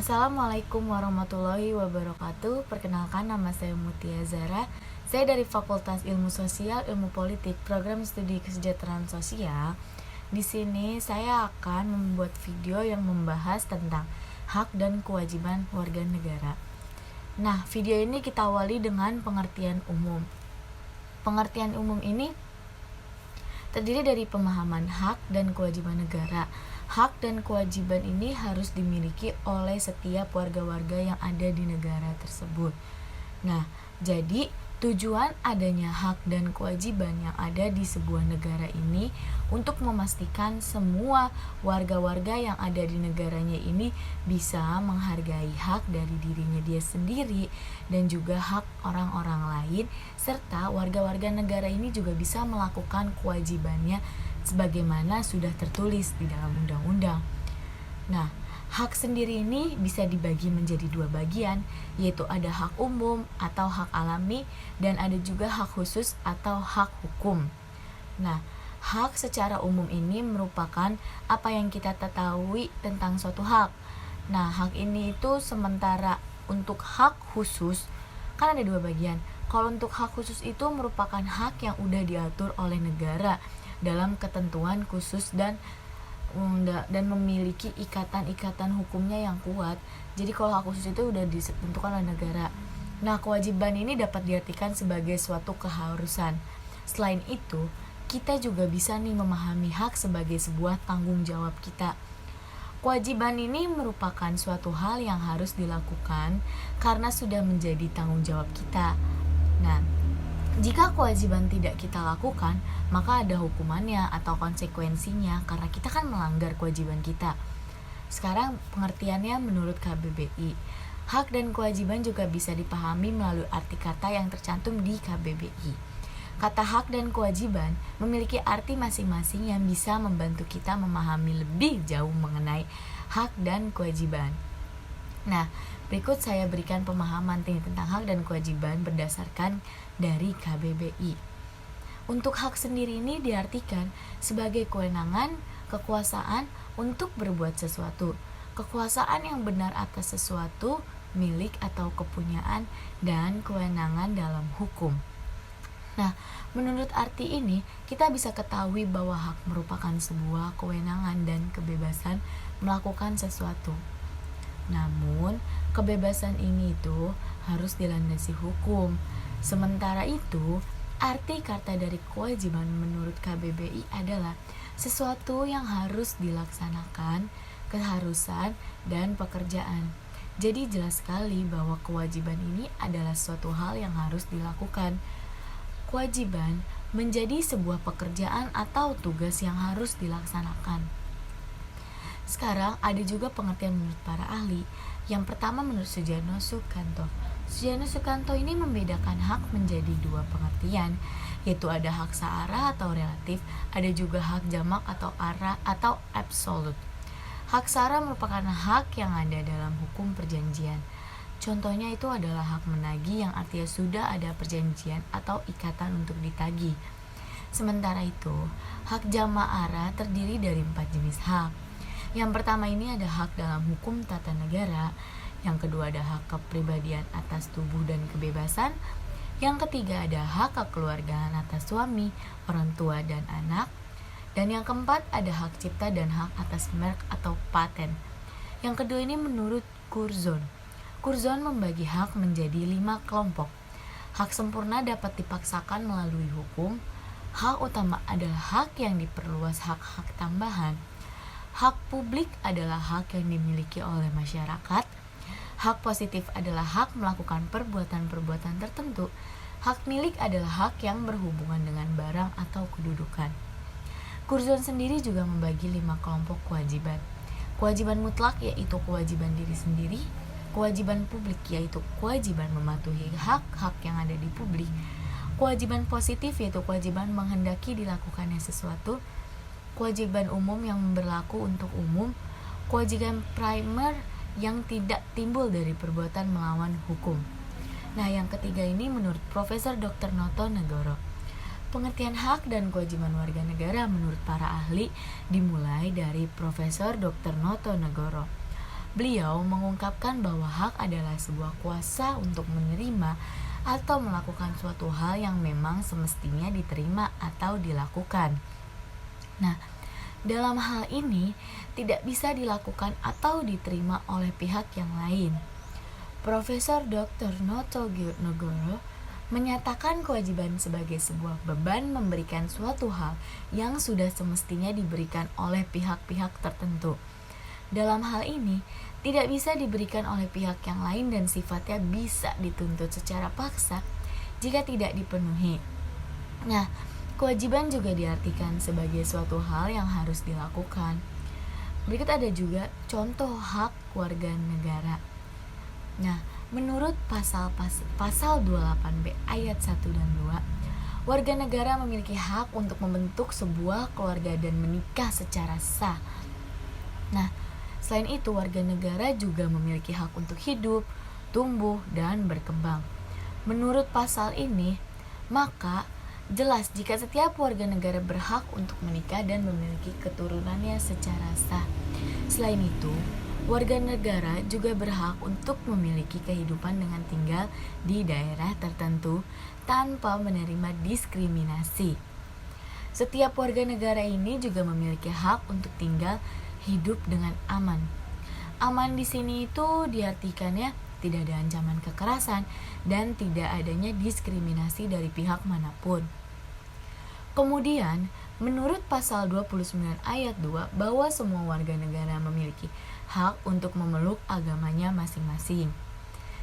Assalamualaikum warahmatullahi wabarakatuh. Perkenalkan, nama saya Mutia Zara. Saya dari Fakultas Ilmu Sosial, Ilmu Politik, Program Studi Kesejahteraan Sosial. Di sini saya akan membuat video yang membahas tentang hak dan kewajiban warga negara. Nah, video ini kita awali dengan pengertian umum. Pengertian umum ini terdiri dari pemahaman hak dan kewajiban negara. Hak dan kewajiban ini harus dimiliki oleh setiap warga-warga yang ada di negara tersebut. Nah, jadi tujuan adanya hak dan kewajiban yang ada di sebuah negara ini untuk memastikan semua warga-warga yang ada di negaranya ini bisa menghargai hak dari dirinya dia sendiri dan juga hak orang-orang lain, serta warga-warga negara ini juga bisa melakukan kewajibannya sebagaimana sudah tertulis di dalam undang-undang. Nah, hak sendiri ini bisa dibagi menjadi dua bagian, yaitu ada hak umum atau hak alami dan ada juga hak khusus atau hak hukum. Nah, hak secara umum ini merupakan apa yang kita ketahui tentang suatu hak. Nah, hak ini itu sementara untuk hak khusus kan ada dua bagian. Kalau untuk hak khusus itu merupakan hak yang udah diatur oleh negara dalam ketentuan khusus dan memiliki ikatan-ikatan hukumnya yang kuat. Jadi kalau hak khusus itu udah ditentukan oleh negara. Nah, kewajiban ini dapat diartikan sebagai suatu keharusan. Selain itu, kita juga bisa nih memahami hak sebagai sebuah tanggung jawab kita. Kewajiban ini merupakan suatu hal yang harus dilakukan karena sudah menjadi tanggung jawab kita. Nah, jika kewajiban tidak kita lakukan, maka ada hukumannya atau konsekuensinya karena kita kan melanggar kewajiban kita. Sekarang pengertiannya menurut KBBI. Hak dan kewajiban juga bisa dipahami melalui arti kata yang tercantum di KBBI. Kata hak dan kewajiban memiliki arti masing-masing yang bisa membantu kita memahami lebih jauh mengenai hak dan kewajiban. Nah, berikut saya berikan pemahaman tentang hak dan kewajiban berdasarkan dari KBBI. Untuk hak sendiri ini diartikan sebagai kewenangan, kekuasaan untuk berbuat sesuatu. Kekuasaan yang benar atas sesuatu, milik atau kepunyaan, dan kewenangan dalam hukum. Nah, menurut arti ini, kita bisa ketahui bahwa hak merupakan sebuah kewenangan dan kebebasan melakukan sesuatu. Namun, kebebasan ini itu harus dilandasi hukum. Sementara itu, arti kata dari kewajiban menurut KBBI adalah sesuatu yang harus dilaksanakan, keharusan, dan pekerjaan. Jadi jelas sekali bahwa kewajiban ini adalah suatu hal yang harus dilakukan. Kewajiban menjadi sebuah pekerjaan atau tugas yang harus dilaksanakan. Sekarang ada juga pengertian menurut para ahli. Yang pertama menurut Sudjarno Sukanto. Sudjarno Sukanto ini membedakan hak menjadi dua pengertian, yaitu ada hak searah atau relatif, ada juga hak jamak atau arah atau absolut. Hak searah merupakan hak yang ada dalam hukum perjanjian. Contohnya itu adalah hak menagih yang artinya sudah ada perjanjian atau ikatan untuk ditagih. Sementara itu, hak jamak arah terdiri dari 4 jenis hak. Yang pertama ini ada hak dalam hukum tata negara. Yang kedua ada hak kepribadian atas tubuh dan kebebasan. Yang ketiga ada hak kekeluargaan atas suami, orang tua, dan anak. Dan yang keempat ada hak cipta dan hak atas merek atau paten. Yang kedua ini menurut Curzon. Curzon membagi hak menjadi 5 kelompok. Hak sempurna dapat dipaksakan melalui hukum. Hak utama adalah hak yang diperluas hak-hak tambahan. Hak publik adalah hak yang dimiliki oleh masyarakat. Hak positif adalah hak melakukan perbuatan-perbuatan tertentu. Hak milik adalah hak yang berhubungan dengan barang atau kedudukan. Curzon sendiri juga membagi 5 kelompok kewajiban. Kewajiban mutlak yaitu kewajiban diri sendiri. Kewajiban publik yaitu kewajiban mematuhi hak-hak yang ada di publik. Kewajiban positif yaitu kewajiban menghendaki dilakukannya sesuatu. Kewajiban umum yang berlaku untuk umum, kewajiban primer yang tidak timbul dari perbuatan melawan hukum. Nah, yang ketiga ini menurut Profesor Dr. Noto Negoro. Pengertian hak dan kewajiban warga negara menurut para ahli dimulai dari Profesor Dr. Noto Negoro. Beliau mengungkapkan bahwa hak adalah sebuah kuasa untuk menerima atau melakukan suatu hal yang memang semestinya diterima atau dilakukan. Nah, dalam hal ini tidak bisa dilakukan atau diterima oleh pihak yang lain. Profesor Dr. Noto Nogoro menyatakan kewajiban sebagai sebuah beban memberikan suatu hal yang sudah semestinya diberikan oleh pihak-pihak tertentu. Dalam hal ini, tidak bisa diberikan oleh pihak yang lain dan sifatnya bisa dituntut secara paksa jika tidak dipenuhi. Nah, kewajiban juga diartikan sebagai suatu hal yang harus dilakukan. Berikut ada juga contoh hak warga negara. Nah, menurut pasal 28B ayat 1 dan 2, warga negara memiliki hak untuk membentuk sebuah keluarga dan menikah secara sah. Nah, selain itu, warga negara juga memiliki hak untuk hidup, tumbuh, dan berkembang. Menurut pasal ini, maka jelas jika setiap warga negara berhak untuk menikah dan memiliki keturunannya secara sah. Selain itu, warga negara juga berhak untuk memiliki kehidupan dengan tinggal di daerah tertentu tanpa menerima diskriminasi. Setiap warga negara ini juga memiliki hak untuk tinggal hidup dengan aman. Aman di sini itu diartikannya tidak ada ancaman kekerasan dan tidak adanya diskriminasi dari pihak manapun. Kemudian, menurut pasal 29 ayat 2 bahwa semua warga negara memiliki hak untuk memeluk agamanya masing-masing.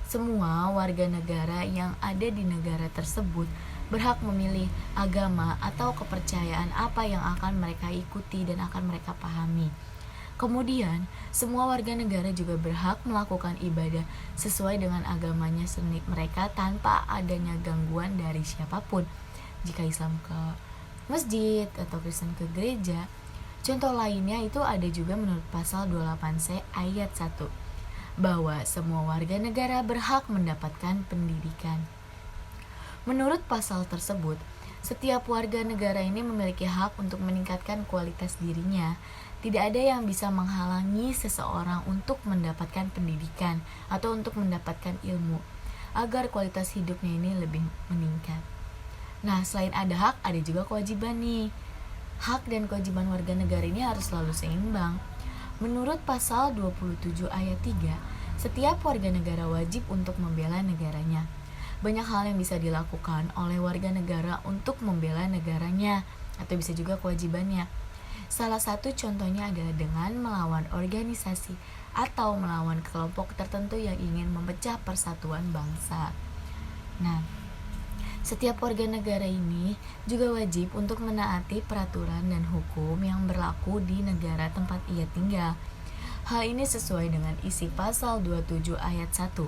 Semua warga negara yang ada di negara tersebut berhak memilih agama atau kepercayaan apa yang akan mereka ikuti dan akan mereka pahami. Kemudian, semua warga negara juga berhak melakukan ibadah sesuai dengan agamanya sendiri mereka tanpa adanya gangguan dari siapapun. Jika Islam ke masjid atau Kristen ke gereja. Contoh lainnya itu ada juga menurut pasal 28C ayat 1, bahwa semua warga negara berhak mendapatkan pendidikan. Menurut pasal tersebut, setiap warga negara ini memiliki hak untuk meningkatkan kualitas dirinya. Tidak ada yang bisa menghalangi seseorang untuk mendapatkan pendidikan atau untuk mendapatkan ilmu agar kualitas hidupnya ini lebih meningkat. Nah, selain ada hak, ada juga kewajiban nih. Hak dan kewajiban warga negara ini harus selalu seimbang. Menurut pasal 27 ayat 3, setiap warga negara wajib untuk membela negaranya. Banyak hal yang bisa dilakukan oleh warga negara untuk membela negaranya, atau bisa juga kewajibannya. Salah satu contohnya adalah dengan melawan organisasi atau melawan kelompok tertentu yang ingin memecah persatuan bangsa. Nah, setiap warga negara ini juga wajib untuk menaati peraturan dan hukum yang berlaku di negara tempat ia tinggal. Hal ini sesuai dengan isi pasal 27 ayat 1.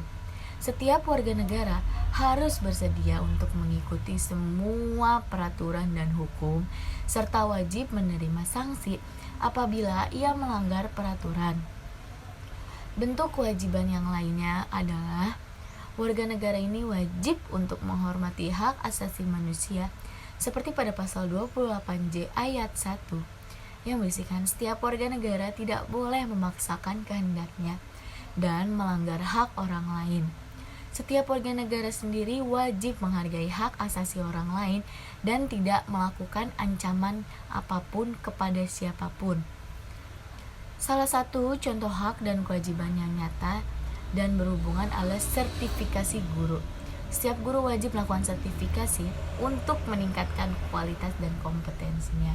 Setiap warga negara harus bersedia untuk mengikuti semua peraturan dan hukum, serta wajib menerima sanksi apabila ia melanggar peraturan. Bentuk kewajiban yang lainnya adalah warga negara ini wajib untuk menghormati hak asasi manusia, seperti pada pasal 28J ayat 1, yang berisikan setiap warga negara tidak boleh memaksakan kehendaknya dan melanggar hak orang lain. Setiap warga negara sendiri wajib menghargai hak asasi orang lain dan tidak melakukan ancaman apapun kepada siapapun. Salah satu contoh hak dan kewajiban yang nyata dan berhubungan adalah sertifikasi guru. Setiap guru wajib melakukan sertifikasi untuk meningkatkan kualitas dan kompetensinya.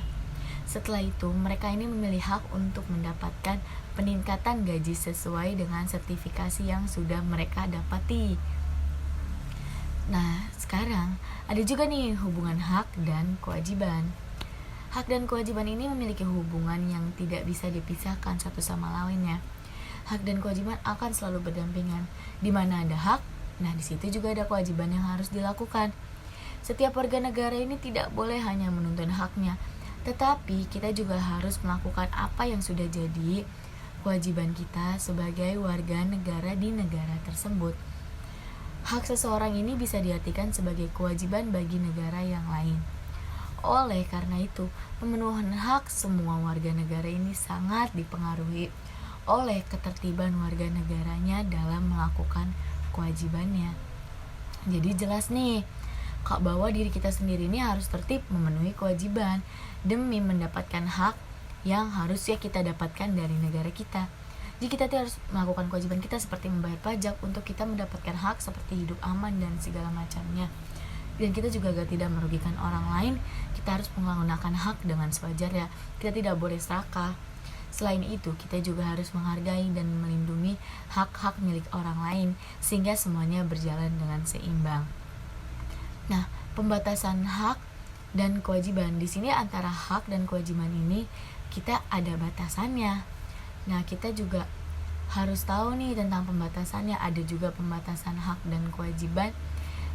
Setelah itu, mereka ini memilih hak untuk mendapatkan peningkatan gaji sesuai dengan sertifikasi yang sudah mereka dapati. Nah, sekarang ada juga nih hubungan hak dan kewajiban. Hak dan kewajiban ini memiliki hubungan yang tidak bisa dipisahkan satu sama lainnya. Hak dan kewajiban akan selalu berdampingan. Di mana ada hak, nah di situ juga ada kewajiban yang harus dilakukan. Setiap warga negara ini tidak boleh hanya menuntut haknya, tetapi kita juga harus melakukan apa yang sudah jadi kewajiban kita sebagai warga negara di negara tersebut. Hak seseorang ini bisa diartikan sebagai kewajiban bagi negara yang lain. Oleh karena itu, pemenuhan hak semua warga negara ini sangat dipengaruhi oleh ketertiban warga negaranya dalam melakukan kewajibannya. Jadi jelas nih, bahwa diri kita sendiri ini harus tertib memenuhi kewajiban demi mendapatkan hak yang harusnya kita dapatkan dari negara kita. Jadi kita harus melakukan kewajiban kita seperti membayar pajak untuk kita mendapatkan hak seperti hidup aman dan segala macamnya. Dan kita juga agar tidak merugikan orang lain, kita harus menggunakan hak dengan sewajarnya. Kita tidak boleh serakah. Selain itu, kita juga harus menghargai dan melindungi hak-hak milik orang lain sehingga semuanya berjalan dengan seimbang. Nah, pembatasan hak dan kewajiban di sini, antara hak dan kewajiban ini kita ada batasannya. Nah, kita juga harus tahu nih tentang pembatasannya. Ada juga pembatasan hak dan kewajiban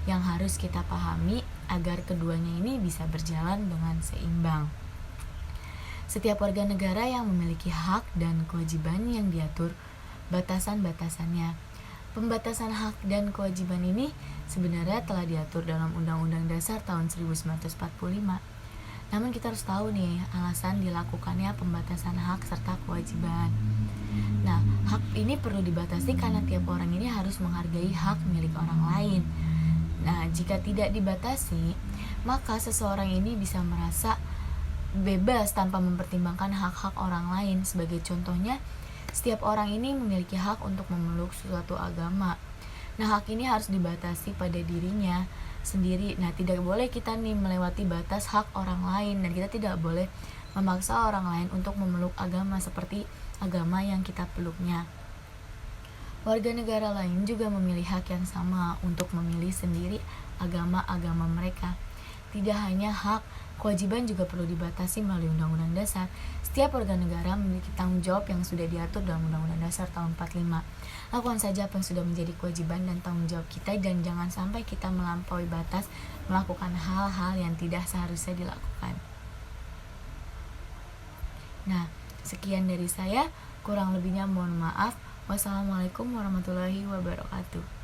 yang harus kita pahami agar keduanya ini bisa berjalan dengan seimbang. Setiap warga negara yang memiliki hak dan kewajiban yang diatur batasan-batasannya. Pembatasan hak dan kewajiban ini sebenarnya telah diatur dalam Undang-Undang Dasar tahun 1945. Namun kita harus tahu nih alasan dilakukannya pembatasan hak serta kewajiban. Nah, hak ini perlu dibatasi karena tiap orang ini harus menghargai hak milik orang lain. Nah, jika tidak dibatasi, maka seseorang ini bisa merasa bebas tanpa mempertimbangkan hak-hak orang lain. Sebagai contohnya, setiap orang ini memiliki hak untuk memeluk suatu agama. Nah, hak ini harus dibatasi pada dirinya sendiri. Nah, tidak boleh kita nih melewati batas hak orang lain, dan kita tidak boleh memaksa orang lain untuk memeluk agama seperti agama yang kita peluknya. Warga negara lain juga memilih hak yang sama untuk memilih sendiri agama-agama mereka. Tidak hanya hak, kewajiban juga perlu dibatasi melalui Undang-Undang Dasar. Setiap warga negara memiliki tanggung jawab yang sudah diatur dalam Undang-Undang Dasar tahun 45. Lakukan saja apa yang sudah menjadi kewajiban dan tanggung jawab kita, dan jangan sampai kita melampaui batas melakukan hal-hal yang tidak seharusnya dilakukan. Nah, sekian dari saya, kurang lebihnya mohon maaf. Wassalamualaikum warahmatullahi wabarakatuh.